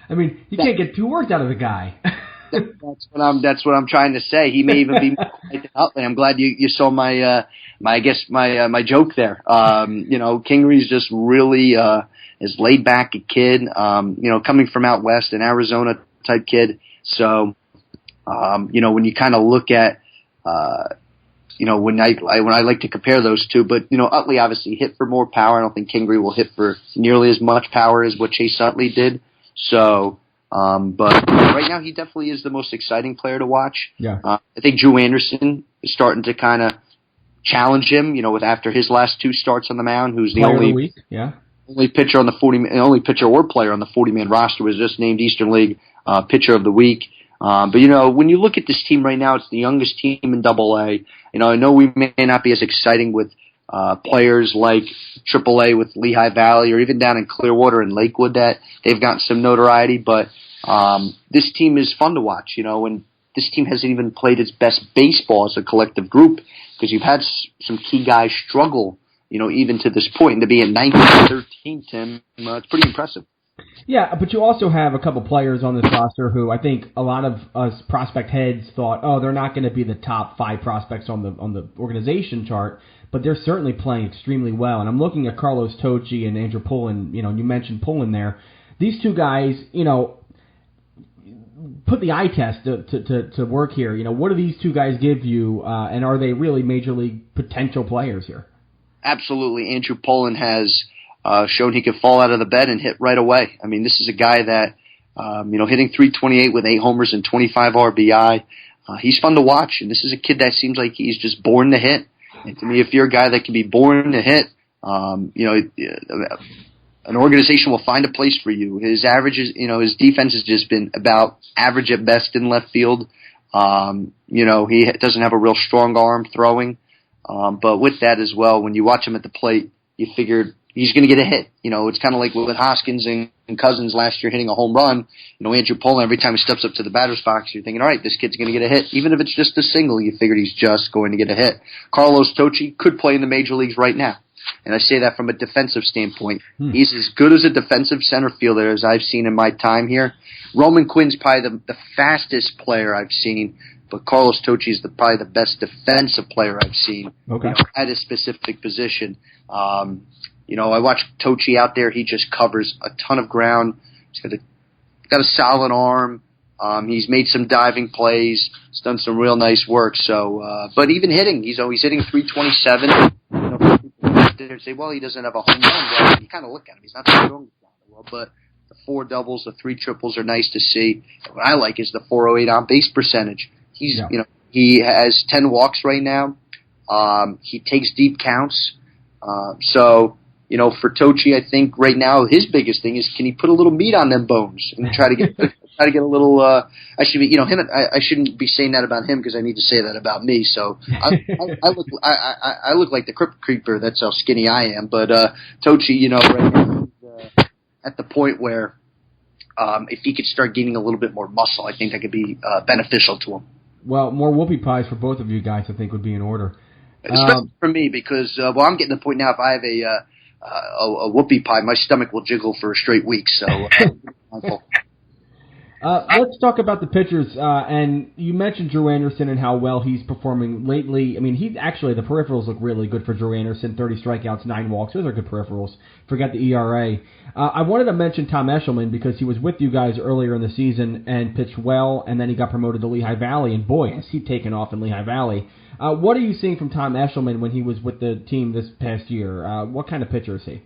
I mean, you can't get 2 words out of the guy. That's what I'm trying to say. He may even be up, and I'm glad you saw my joke there. Kingery's just really is laid back a kid. Coming from out west, an Arizona type kid. So, when you kind of look at, when I like to compare those two, but Utley obviously hit for more power. I don't think Kingery will hit for nearly as much power as what Chase Utley did. So, but right now he definitely is the most exciting player to watch. Yeah. I think Drew Anderson is starting to kind of challenge him. With after his last 2 starts on the mound, who's the Player only of the week. Yeah. Only pitcher on the only pitcher or player on the 40-man roster was just named Eastern League Pitcher of the Week. But when you look at this team right now, it's the youngest team in AA. I know we may not be as exciting with players like AAA with Lehigh Valley or even down in Clearwater and Lakewood that they've gotten some notoriety, but this team is fun to watch, and this team hasn't even played its best baseball as a collective group because you've had some key guys struggle, even to this point, and to be at 19-13, Tim, it's pretty impressive. Yeah, but you also have a couple players on this roster who I think a lot of us prospect heads thought, they're not going to be the top 5 prospects on the organization chart, but they're certainly playing extremely well. And I'm looking at Carlos Tocci and Andrew Pullen. You mentioned Pullen there. These two guys, put the eye test to work here. What do these two guys give you, and are they really major league potential players here? Absolutely. Andrew Pullen has shown he could fall out of the bed and hit right away. I mean, this is a guy that, hitting .328 with 8 homers and 25 RBI. He's fun to watch, and this is a kid that seems like he's just born to hit. And to me, if you're a guy that can be born to hit, an organization will find a place for you. His averages, his defense has just been about average at best in left field. He doesn't have a real strong arm throwing. But with that as well, when you watch him at the plate, you figured he's going to get a hit. It's kind of like with Hoskins and Cozens last year hitting a home run. Andrew Pullen, every time he steps up to the batter's box, you're thinking, all right, this kid's going to get a hit. Even if it's just a single, you figured he's just going to get a hit. Carlos Tocci could play in the major leagues right now. And I say that from a defensive standpoint. He's as good as a defensive center fielder as I've seen in my time here. Roman Quinn's probably the fastest player I've seen, but Carlos Tocci is probably the best defensive player I've seen at a specific position. I watch Tocci out there. He just covers a ton of ground. He's got a solid arm. He's made some diving plays. He's done some real nice work. So, but even hitting, he's hitting .327. There and say, well, he doesn't have a home run. Well, you kind of look at him. He's not the strongest guy in the world, but the 4 doubles, the 3 triples are nice to see. What I like is the .408 on base percentage. He has 10 walks right now. He takes deep counts. For Tocci, I think right now his biggest thing is can he put a little meat on them bones and try to get a little. I shouldn't be saying that about him because I need to say that about me. So I look like the Crypt Creeper. That's how skinny I am. But Tocci, right now he's at the point where if he could start gaining a little bit more muscle, I think that could be beneficial to him. Well, more whoopie pies for both of you guys, I think, would be in order. Especially for me because I'm getting to the point now if I have a whoopie pie, my stomach will jiggle for a straight week. So. Let's talk about the pitchers. And you mentioned Drew Anderson and how well he's performing lately. I mean, the peripherals look really good for Drew Anderson. 30 strikeouts, 9 walks. Those are good peripherals. Forget the ERA. I wanted to mention Tom Eshelman because he was with you guys earlier in the season and pitched well, and then he got promoted to Lehigh Valley. And boy, has he taken off in Lehigh Valley. What are you seeing from Tom Eshelman when he was with the team this past year? What kind of pitcher is he?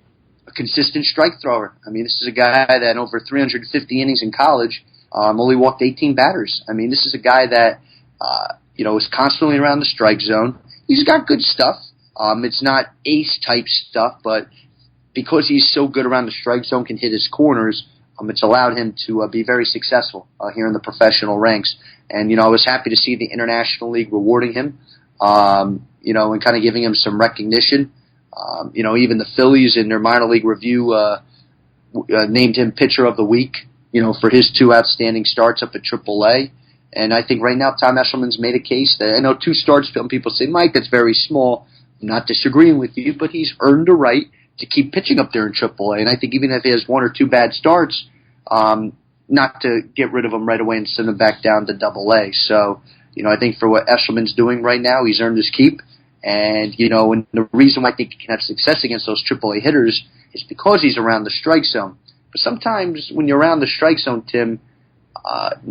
A consistent strike thrower. I mean, this is a guy that in over 350 innings in college only walked 18 batters. I mean, this is a guy that, is constantly around the strike zone. He's got good stuff. It's not ace-type stuff, but because he's so good around the strike zone, can hit his corners, it's allowed him to be very successful here in the professional ranks. And, I was happy to see the International League rewarding him, and kind of giving him some recognition. Even the Phillies in their minor league review named him Pitcher of the Week, for his 2 outstanding starts up at AAA. And I think right now Tom Eshelman's made a case that I know 2 starts, some people say, Mike, that's very small. I'm not disagreeing with you, but he's earned a right to keep pitching up there in AAA. And I think even if he has 1 or 2 bad starts, not to get rid of him right away and send him back down to Double-A. So, I think for what Eshelman's doing right now, he's earned his keep. And, and the reason why I think he can have success against those Triple-A hitters is because he's around the strike zone. But sometimes when you're around the strike zone, Tim,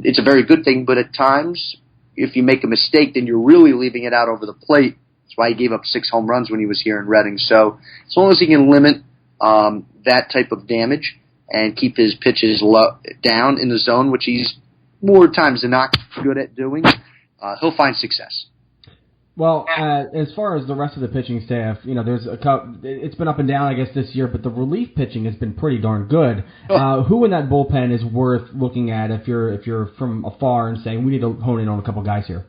it's a very good thing. But at times, if you make a mistake, then you're really leaving it out over the plate. That's why he gave up 6 home runs when he was here in Reading. So as long as he can limit that type of damage and keep his pitches down in the zone, which he's more times than not good at doing, he'll find success. Well, as far as the rest of the pitching staff, there's it's been up and down, I guess, this year, but the relief pitching has been pretty darn good. Who in that bullpen is worth looking at if you're from afar and saying we need to hone in on a couple guys here?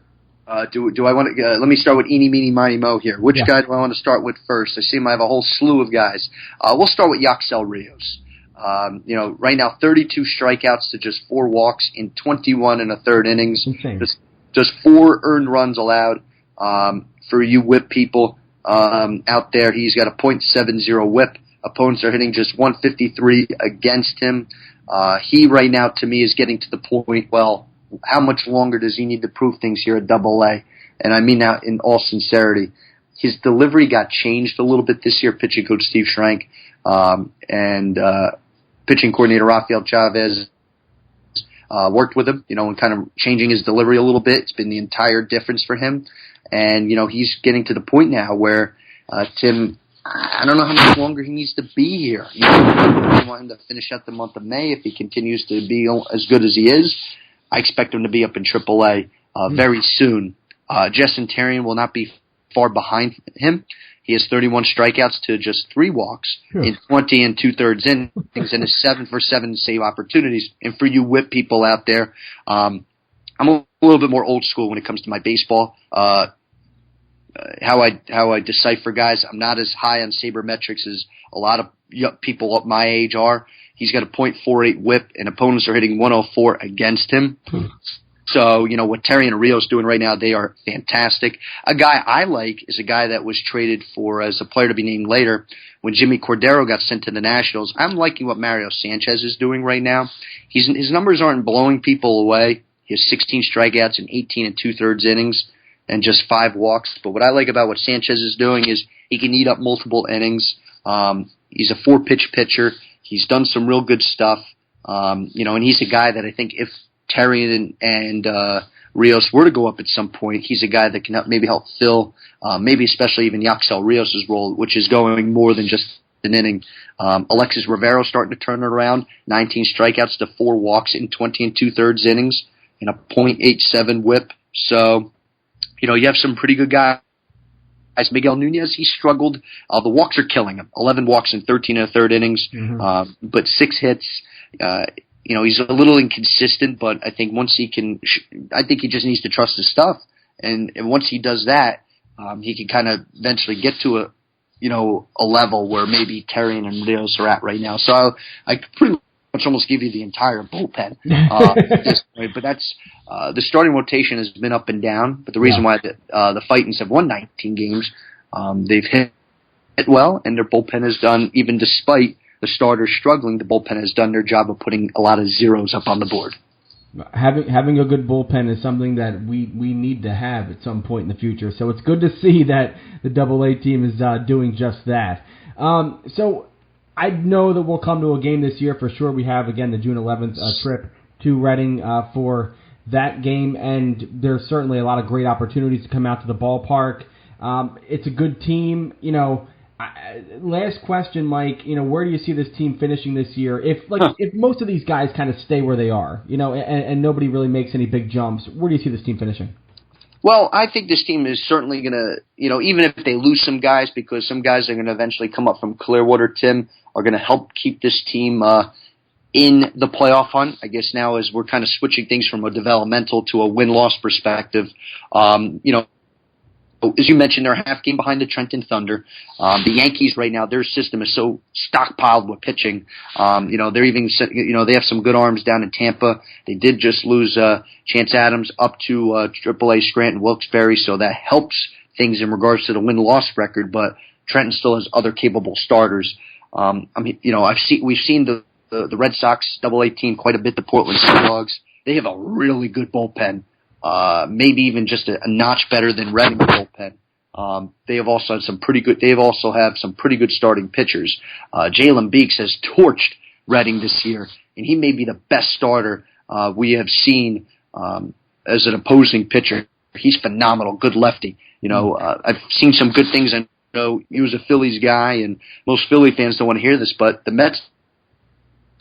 Do I want to? Let me start with Eeny, Meeny, Miny, Mo here. Which guy do I want to start with first? I see I have a whole slew of guys. We'll start with Yaxel Rios. Right now 32 strikeouts to just 4 walks in 21 1/3 innings. Just 4 earned runs allowed. For you whip people out there, he's got a .70 whip. Opponents are hitting just 153 against him. He right now, to me, is getting to the point, how much longer does he need to prove things here at Double-A? And I mean that in all sincerity. His delivery got changed a little bit this year. Pitching coach Steve Schrank and pitching coordinator Rafael Chavez worked with him, and kind of changing his delivery a little bit. It's been the entire difference for him. And, he's getting to the point now where, Tim, I don't know how much longer he needs to be here. I want him to finish out the month of May if he continues to be as good as he is. I expect him to be up in Triple-A very soon. Justin Terrien will not be far behind him. He has 31 strikeouts to just 3 walks in 20 2/3 innings and his 7 for 7 save opportunities. And for you whip people out there, I'm a little bit more old school when it comes to my baseball. How I decipher guys, I'm not as high on sabermetrics as a lot of people at my age are. He's got a .48 whip, and opponents are hitting 104 against him. So, what Terry and Rios doing right now, they are fantastic. A guy I like is a guy that was traded for as a player to be named later when Jimmy Cordero got sent to the Nationals. I'm liking what Mario Sanchez is doing right now. His numbers aren't blowing people away. He has 16 strikeouts in 18 2/3 innings and just 5 walks. But what I like about what Sanchez is doing is he can eat up multiple innings. He's a 4-pitch pitcher. He's done some real good stuff. And he's a guy that I think if Terry and Rios were to go up at some point, he's a guy that can maybe help fill, maybe especially even Yaxel Rios' role, which is going more than just an inning. Alexis Rivero starting to turn it around, 19 strikeouts to 4 walks in 20 2/3 innings and a .87 whip. So, you have some pretty good guys. Miguel Nunez, he struggled. The walks are killing him. 11 walks in 13 1/3 innings, but 6 hits. He's a little inconsistent, but I think once he can, I think he just needs to trust his stuff. And once he does that, he can kind of eventually get to a level where maybe Terrien and Rios are at right now. So I could pretty much almost give you the entire bullpen at this point. But that's the starting rotation has been up and down. But the reason why the Fightins have won 19 games, they've hit well, and their bullpen has done, even despite the starters struggling, the bullpen has done their job of putting a lot of zeros up on the board. Having a good bullpen is something that we need to have at some point in the future. So it's good to see that the Double-A team is doing just that. So I know that we'll come to a game this year for sure. We have, again, the June 11th trip to Reading for that game, and there's certainly a lot of great opportunities to come out to the ballpark. It's a good team, last question, Mike. Where do you see this team finishing this year? If most of these guys kind of stay where they are, and nobody really makes any big jumps, where do you see this team finishing? Well, I think this team is certainly going to, even if they lose some guys, because some guys are going to eventually come up from Clearwater, Tim, are going to help keep this team in the playoff hunt. I guess now as we're kind of switching things from a developmental to a win-loss perspective, as you mentioned, they're a half game behind the Trenton Thunder. The Yankees right now, their system is so stockpiled with pitching. They're even, they have some good arms down in Tampa. They did just lose Chance Adams up to AAA Scranton Wilkes-Barre, so that helps things in regards to the win-loss record. But Trenton still has other capable starters. We've seen the the Red Sox Double-A team quite a bit, the Portland Sea Dogs. They have a really good bullpen, maybe even just a notch better than Reading's bullpen. They have also had some pretty good. They also have some pretty good starting pitchers. Jalen Beeks has torched Reading this year, and he may be the best starter we have seen as an opposing pitcher. He's phenomenal, good lefty. I've seen some good things. I know he was a Phillies guy, and most Philly fans don't want to hear this, but the Mets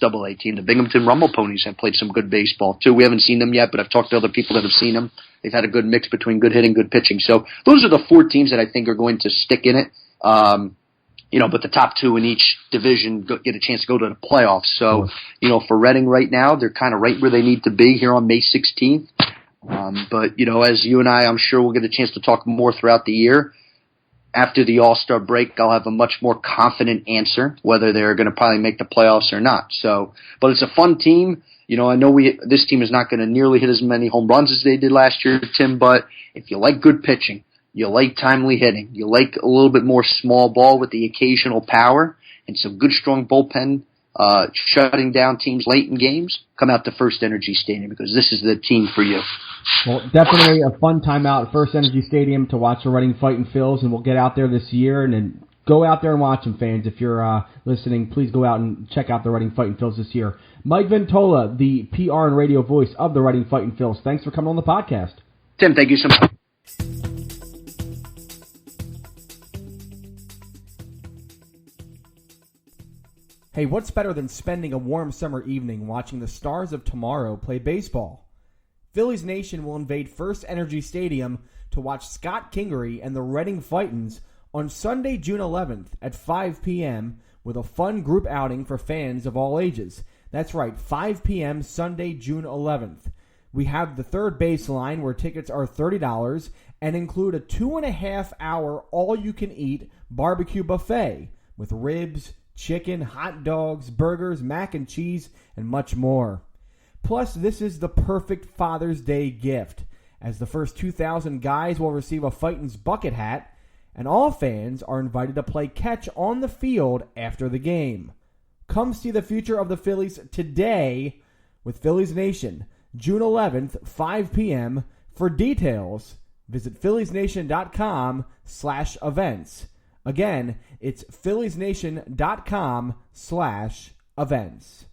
Double-A team, the Binghamton Rumble Ponies, have played some good baseball too. We haven't seen them yet, but I've talked to other people that have seen them. They've had a good mix between good hitting, good pitching. So those are the four teams that I think are going to stick in it. But the top two in each division get a chance to go to the playoffs. So, for Reading right now, they're kind of right where they need to be here on May 16th. But as you and I, I'm sure we'll get a chance to talk more throughout the year. After the All-Star break, I'll have a much more confident answer whether they're going to probably make the playoffs or not. So, but it's a fun team. I know this team is not going to nearly hit as many home runs as they did last year, Tim, but if you like good pitching, you like timely hitting, you like a little bit more small ball with the occasional power and some good strong bullpen shutting down teams late in games, come out to First Energy Stadium because this is the team for you. Well, definitely a fun time out at First Energy Stadium to watch the Reading Fightin Phils, and we'll get out there this year and then go out there and watch them, fans. If you're listening, please go out and check out the Reading Fightin Phils this year. Mike Ventola, the PR and radio voice of the Reading Fightin Phils, thanks for coming on the podcast. Tim, thank you so much. Hey, what's better than spending a warm summer evening watching the stars of tomorrow play baseball? Phillies Nation will invade First Energy Stadium to watch Scott Kingery and the Reading Fightins on Sunday, June 11th at 5 p.m. with a fun group outing for fans of all ages. That's right, 5 p.m. Sunday, June 11th. We have the third baseline where tickets are $30 and include a 2.5-hour all-you-can-eat barbecue buffet with ribs, chicken, hot dogs, burgers, mac and cheese, and much more. Plus, this is the perfect Father's Day gift, as the first 2,000 guys will receive a Fightin's bucket hat, and all fans are invited to play catch on the field after the game. Come see the future of the Phillies today with Phillies Nation, June 11th, 5 p.m. For details, visit philliesnation.com/events. Again, it's philliesnation.com/events.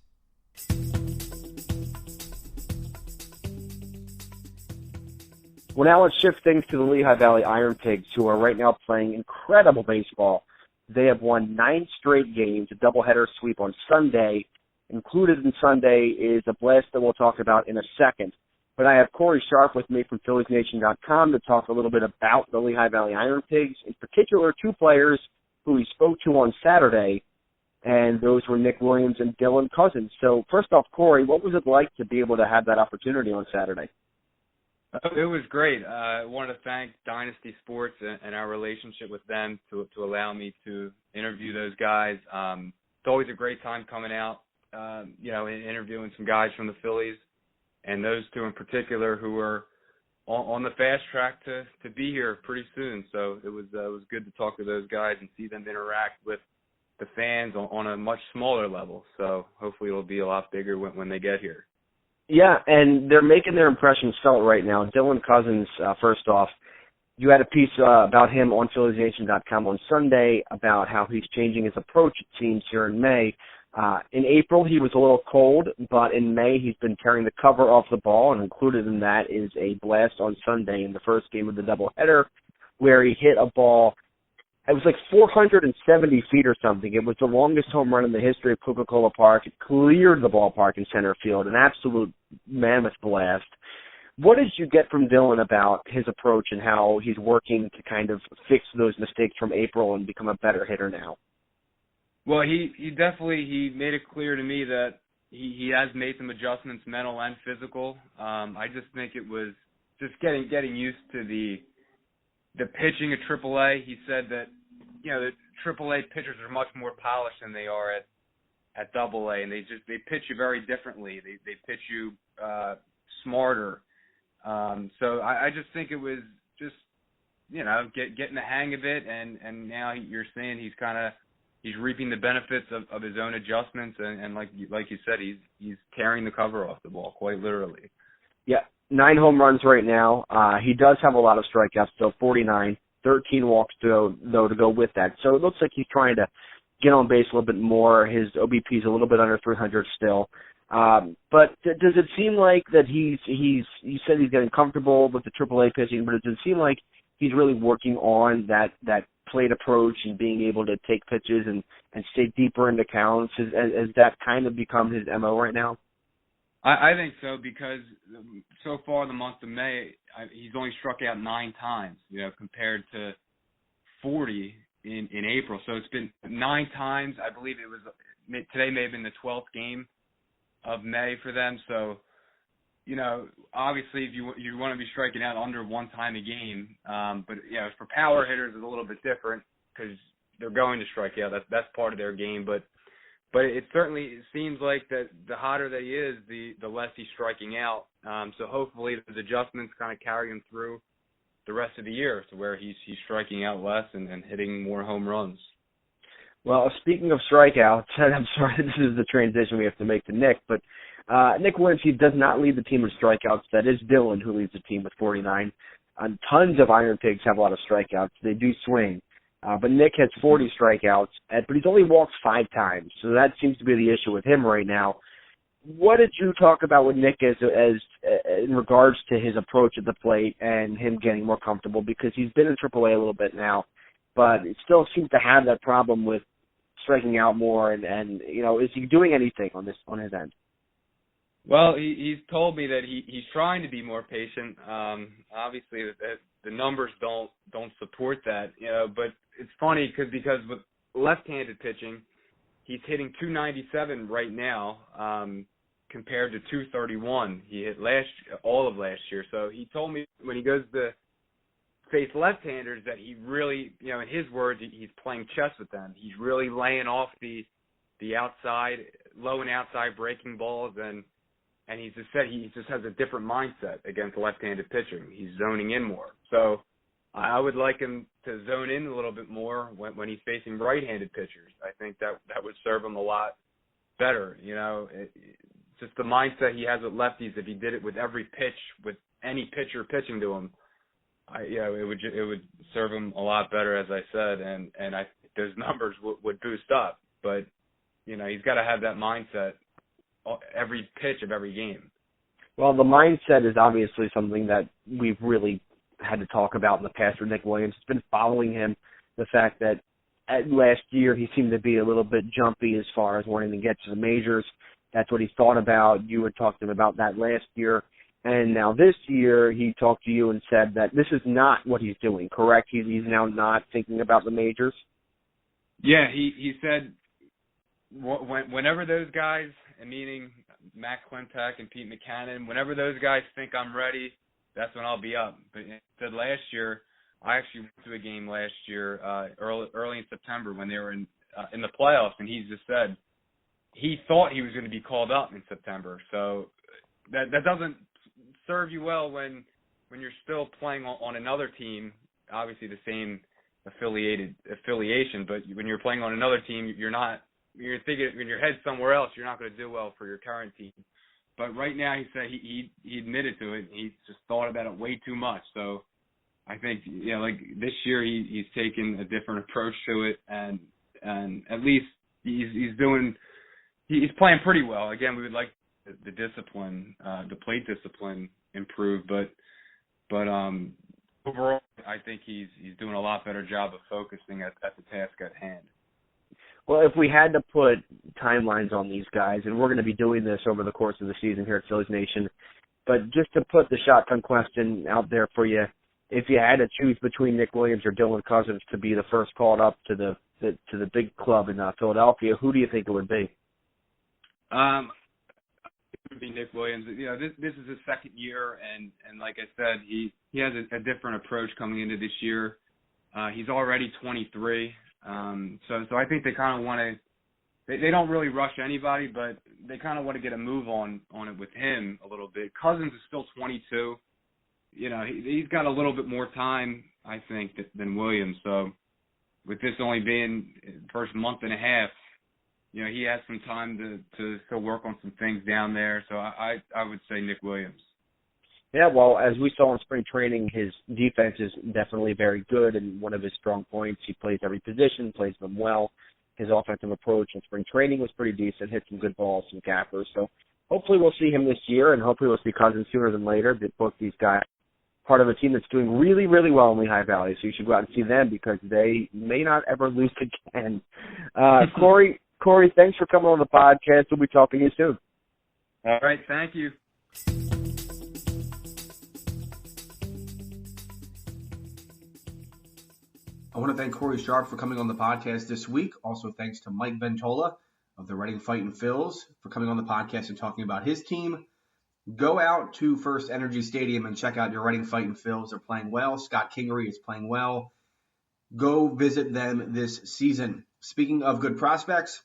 Well, now let's shift things to the Lehigh Valley IronPigs, who are right now playing incredible baseball. They have won 9 straight games, a doubleheader sweep on Sunday. Included in Sunday is a blast that we'll talk about in a second. But I have Corey Sharp with me from PhilliesNation.com to talk a little bit about the Lehigh Valley IronPigs, in particular 2 players who he spoke to on Saturday, and those were Nick Williams and Dylan Cozens. So first off, Corey, what was it like to be able to have that opportunity on Saturday? It was great. I wanted to thank Dynasty Sports and our relationship with them to allow me to interview those guys. It's always a great time coming out, and interviewing some guys from the Phillies, and those 2 in particular who are on the fast track to be here pretty soon. So it was good to talk to those guys and see them interact with the fans on a much smaller level. So hopefully it'll be a lot bigger when they get here. Yeah, and they're making their impressions felt right now. Dylan Cozens, first off, you had a piece about him on PhilliesNation.com on Sunday about how he's changing his approach, it seems, here in May. In April, he was a little cold, but in May, he's been tearing the cover off the ball, and included in that is a blast on Sunday in the first game of the doubleheader where he hit a ball. It was like 470 feet or something. It was the longest home run in the history of Coca-Cola Park. It cleared the ballpark in center field, an absolute mammoth blast. What did you get from Dylan about his approach and how he's working to kind of fix those mistakes from April and become a better hitter now? Well, he definitely made it clear to me that he has made some adjustments, mental and physical. I just think it was just getting used to the pitching at AAA. He said that the AAA pitchers are much more polished than they are at AA, and they pitch you very differently. They pitch you smarter. So I just think it was just getting the hang of it, and now you're saying he's kind of reaping the benefits of his own adjustments, and like you said, he's tearing the cover off the ball, quite literally. Yeah, 9 home runs right now. He does have a lot of strikeouts, still 49, 13 walks to go with that. So it looks like he's trying to get on base a little bit more. His OBP is a little bit under 300 still. But does it seem like that you said he's getting comfortable with the AAA pitching, but does it seem like he's really working on that plate approach and being able to take pitches and stay deeper into counts? Has that kind of become his MO right now? I think so, because so far the month of May, he's only struck out 9 times, compared to 40 in April. So it's been 9 times. I believe today may have been the 12th game of May for them. So, obviously if you want to be striking out under 1 time a game, but for power hitters it's a little bit different because they're going to strike out. That's part of their game, but it certainly seems like that the hotter that he is, the less he's striking out. So hopefully the adjustments kind of carry him through the rest of the year to where he's striking out less and hitting more home runs. Well, speaking of strikeouts, and I'm sorry, this is the transition we have to make to Nick, but Nick Williams, he does not lead the team in strikeouts. That is Dylan who leads the team with 49. Tons of IronPigs have a lot of strikeouts. They do swing. But Nick has 40 strikeouts, but he's only walked 5 times. So that seems to be the issue with him right now. What did you talk about with Nick as in regards to his approach at the plate and him getting more comfortable? Because he's been in AAA a little bit now, but it still seems to have that problem with striking out more. And is he doing anything on his end? Well, he's told me that he's trying to be more patient. Obviously, the numbers don't support that, but it's funny because with left-handed pitching, he's hitting 297 right now compared to 231 he hit all of last year. So he told me when he goes to face left-handers that he really, in his words, he's playing chess with them. He's really laying off the outside, low and outside breaking balls, and he just said he just has a different mindset against left-handed pitching. He's zoning in more. So I would like him to zone in a little bit more when he's facing right-handed pitchers. I think that would serve him a lot better. Just the mindset he has with lefties. If he did it with every pitch, with any pitcher pitching to him, it would serve him a lot better, as I said, and I think those numbers would boost up. But he's got to have that mindset every pitch of every game. Well, the mindset is obviously something that we've really had to talk about in the past with Nick Williams. It's been following him, the fact that last year he seemed to be a little bit jumpy as far as wanting to get to the majors. That's what he thought about. You had talked to him about that last year. And now this year he talked to you and said that this is not what he's doing, correct? He's now not thinking about the majors? Yeah, he said whenever those guys, meaning Matt Klentak and Pete Mackanin, whenever those guys think I'm ready, that's when I'll be up. But he said last year, I actually went to a game last year, early in September when they were in the playoffs, and he just said he thought he was going to be called up in September. So that doesn't serve you well when you're still playing on another team, obviously the same affiliation, but when you're playing on another team, you're thinking when your head's somewhere else, you're not going to do well for your current team. But right now, he said he admitted to it. He just thought about it way too much. So I think like this year he's taken a different approach to it, and at least he's playing pretty well. Again, we would like the discipline, the plate discipline improved, but overall, I think he's doing a lot better job of focusing at the task at hand. Well, if we had to put timelines on these guys, and we're going to be doing this over the course of the season here at Phillies Nation, but just to put the shotgun question out there for you, if you had to choose between Nick Williams or Dylan Cozens to be the first called up to the big club in Philadelphia, who do you think it would be? It would be Nick Williams. This is his second year, and like I said, he has a different approach coming into this year. He's already 23. So I think they kind of want to. They don't really rush anybody, but they kind of want to get a move on it with him a little bit. Cozens is still 22. He's got a little bit more time, I think, than Williams. So with this only being the first month and a half, he has some time to still work on some things down there. So I would say Nick Williams. Yeah, well, as we saw in spring training, his defense is definitely very good, and one of his strong points, he plays every position, plays them well. His offensive approach in spring training was pretty decent, hit some good balls, some gappers. So hopefully we'll see him this year, and hopefully we'll see Cozens sooner than later. That both these guys part of a team that's doing really, really well in Lehigh Valley, so you should go out and see them because they may not ever lose again. Corey, thanks for coming on the podcast. We'll be talking to you soon. All right, thank you. I want to thank Corey Sharp for coming on the podcast this week. Also, thanks to Mike Ventola of the Reading Fightin Phils for coming on the podcast and talking about his team. Go out to First Energy Stadium and check out your Reading Fightin Phils. They're playing well. Scott Kingery is playing well. Go visit them this season. Speaking of good prospects,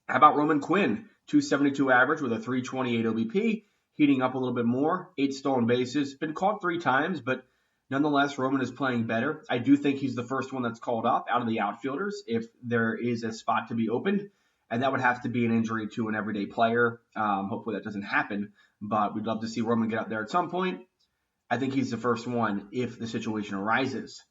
how about Roman Quinn? 272 average with a 328 OBP, heating up a little bit more. 8 stolen bases. Been caught 3 times, but nonetheless, Roman is playing better. I do think he's the first one that's called up out of the outfielders if there is a spot to be opened, and that would have to be an injury to an everyday player. Hopefully that doesn't happen, but we'd love to see Roman get up there at some point. I think he's the first one if the situation arises.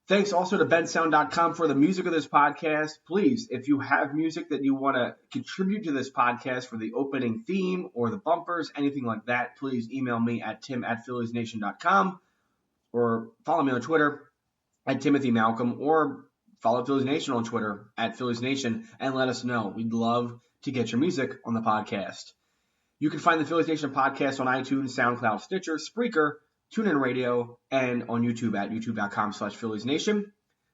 Thanks also to bensound.com for the music of this podcast. Please, if you have music that you want to contribute to this podcast for the opening theme or the bumpers, anything like that, please email me at tim@philliesnation.com or follow me on Twitter at Timothy Malcolm or follow Phillies Nation on Twitter at Phillies Nation and let us know. We'd love to get your music on the podcast. You can find the Phillies Nation podcast on iTunes, SoundCloud, Stitcher, Spreaker, TuneIn Radio, and on YouTube at youtube.com/PhilliesNation.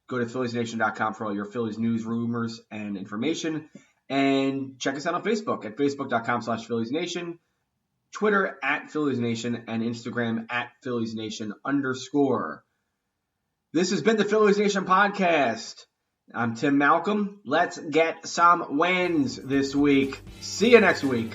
Go to PhilliesNation.com for all your Phillies news, rumors, and information. And check us out on Facebook at Facebook.com/PhilliesNation, Twitter at Phillies Nation, and Instagram at PhilliesNation_. This has been the Phillies Nation Podcast. I'm Tim Malcolm. Let's get some wins this week. See you next week.